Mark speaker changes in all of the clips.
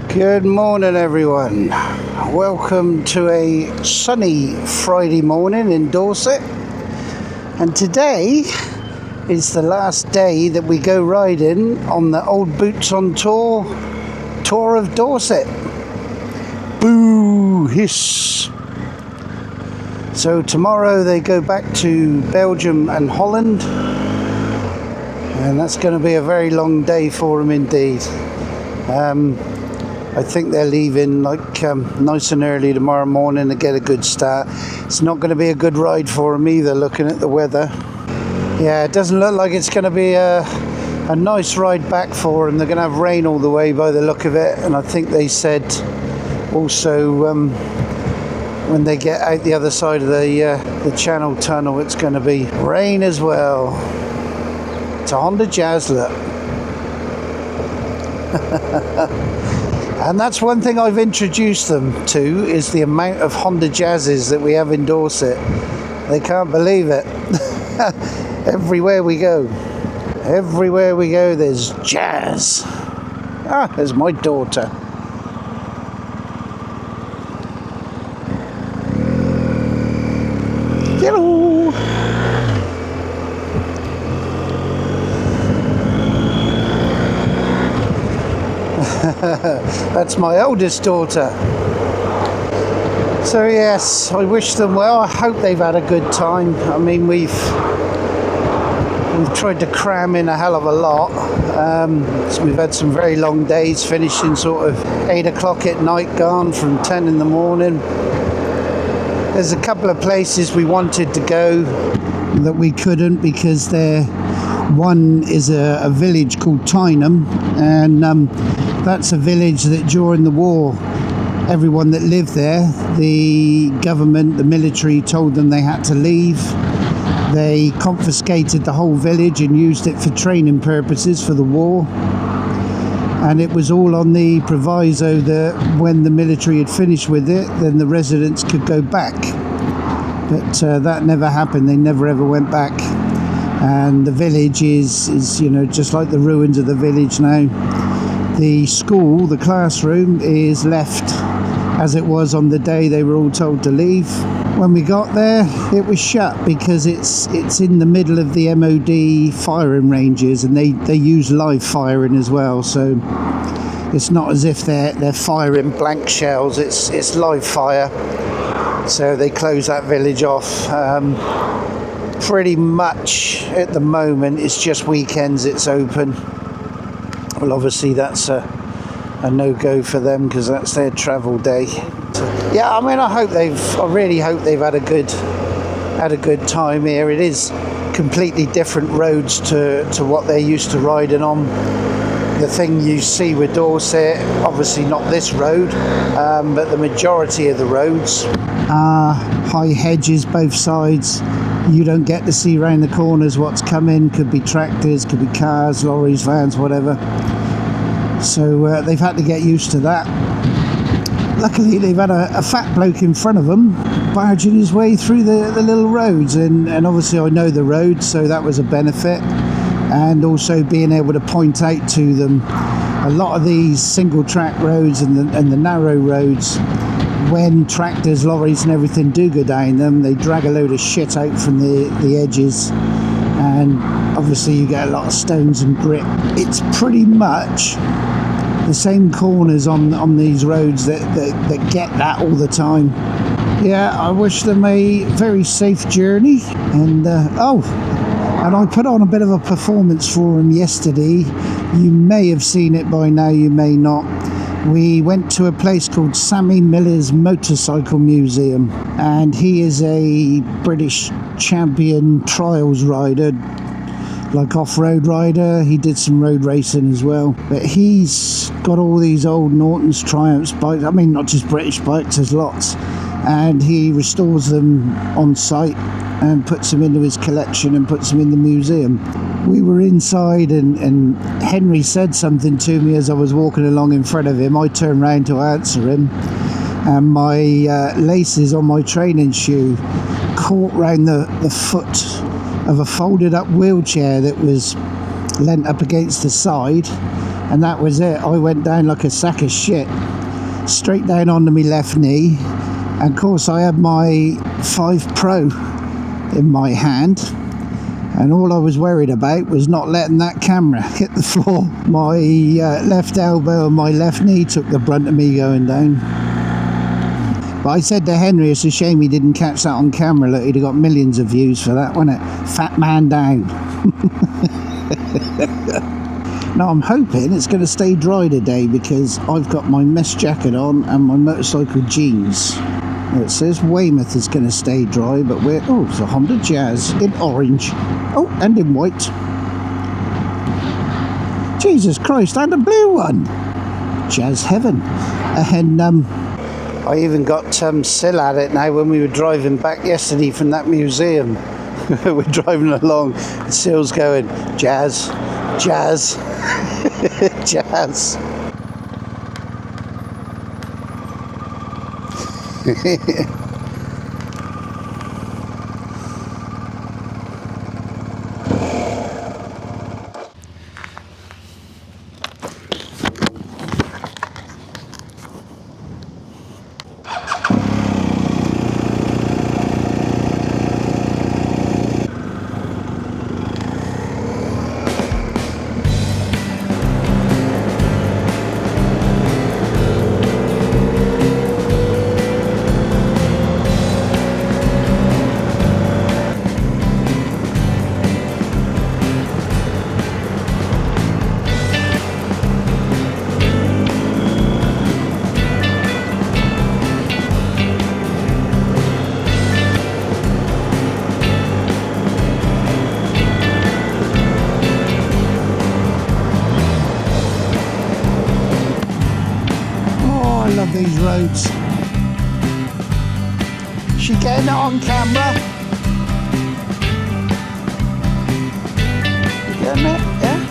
Speaker 1: Good morning, everyone. Welcome to a sunny Friday morning in Dorset. And today is the last day that we go riding on the Old Boots on Tour tour of Dorset. Boo hiss. So tomorrow they go back to Belgium and Holland, and that's going to be a very long day for them indeed. I think they're leaving nice and early tomorrow morning to get a good start. It's not going to be a good ride for them either, looking at the weather. Yeah, it doesn't look like it's going to be a nice ride back for them. They're going to have rain all the way by the look of it, and I think they said also when they get out the other side of the Channel Tunnel, it's going to be rain as well. It's a Honda Jazz, look. And that's one thing I've introduced them to, is the amount of Honda Jazzes that we have in Dorset. They can't believe it. Everywhere we go there's jazz. Ah, there's my daughter. Hello. That's my oldest daughter. So yes, I wish them well. I hope they've had a good time. I mean, we've tried to cram in a hell of a lot. So we've had some very long days, finishing sort of 8 o'clock at night, gone from 10 in the morning. There's a couple of places we wanted to go that we couldn't, because one is a village called Tyneham, and that's a village that during the war, everyone that lived there, the government, the military told them they had to leave. They confiscated the whole village and used it for training purposes for the war. And it was all on the proviso that when the military had finished with it, then the residents could go back. But that never happened. They never ever went back. And the village is just like the ruins of the village now. The school, the classroom, is left as it was on the day they were all told to leave. When we got there, it was shut because it's in the middle of the MOD firing ranges, and they use live firing as well. So it's not as if they're firing blank shells. It's live fire. So they close that village off. Pretty much at the moment, it's just weekends it's open. Well, obviously that's a no-go for them, because that's their travel day. Yeah, I mean, I really hope they've had a good time here. It is completely different roads to what they're used to riding on. The thing you see with Dorset, obviously not this road, but the majority of the roads are high hedges both sides. You don't get to see around the corners what's coming. Could be tractors, could be cars, lorries, vans, whatever. So they've had to get used to that. Luckily, they've had a fat bloke in front of them barging his way through the little roads, and obviously I know the road, so that was a benefit. And also being able to point out to them a lot of these single track roads and the narrow roads, when tractors, lorries and everything do go down them, they drag a load of shit out from the edges, and obviously you get a lot of stones and grit. It's pretty much the same corners on these roads that get that all the time. Yeah, I wish them a very safe journey. And and I put on a bit of a performance for them yesterday. You may have seen it by now, you may not. We went to a place called Sammy Miller's Motorcycle Museum, and he is a British champion trials rider, like off-road rider. He did some road racing as well, but he's got all these old Norton's Triumphs bikes. I mean, not just British bikes, there's lots, and he restores them on site and puts them into his collection and puts them in the museum. We were inside, and Henry said something to me as I was walking along in front of him. I turned round to answer him, and my laces on my training shoe caught round the foot of a folded up wheelchair that was leant up against the side, and that was it. I went down like a sack of shit, straight down onto my left knee, and of course I had my 5 Pro in my hand, and all I was worried about was not letting that camera hit the floor. My left elbow and my left knee took the brunt of me going down. But I said to Henry, it's a shame he didn't catch that on camera. Look, he'd have got millions of views for that, wouldn't it? Fat man down. Now I'm hoping it's going to stay dry today, because I've got my mesh jacket on and my motorcycle jeans. Now it says Weymouth is going to stay dry, but we're... Oh, it's a Honda Jazz in orange. Oh, and in white. Jesus Christ, and a blue one. Jazz heaven. And I even got Sil at it now when we were driving back yesterday from that museum. We're driving along and Sil's going, Jazz, Jazz, Jazz. These roads. She getting it on camera? You getting it? Yeah?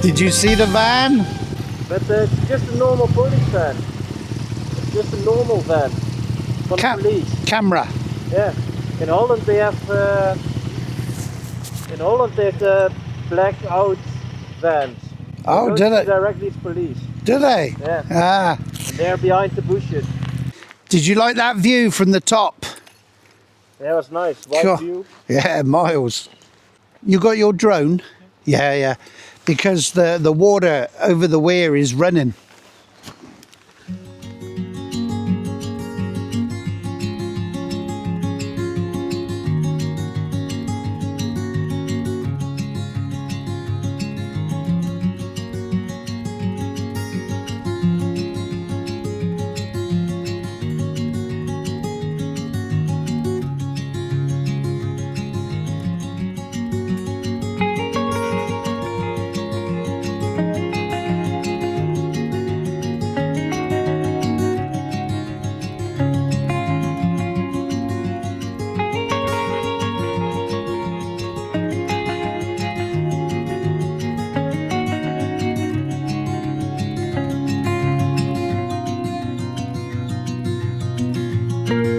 Speaker 1: Did you see the van?
Speaker 2: But it's just a normal police van. It's just a normal van for the police.
Speaker 1: Camera.
Speaker 2: Yeah. In Holland they have blacked out vans.
Speaker 1: Oh, do they?
Speaker 2: Directly to police.
Speaker 1: Do they?
Speaker 2: Yeah.
Speaker 1: Ah.
Speaker 2: And they're behind the bushes.
Speaker 1: Did you like that view from the top?
Speaker 2: Yeah, it was nice. Wide view.
Speaker 1: Yeah, miles. You got your drone? Yeah, yeah. Because the water over the weir is running. Bye.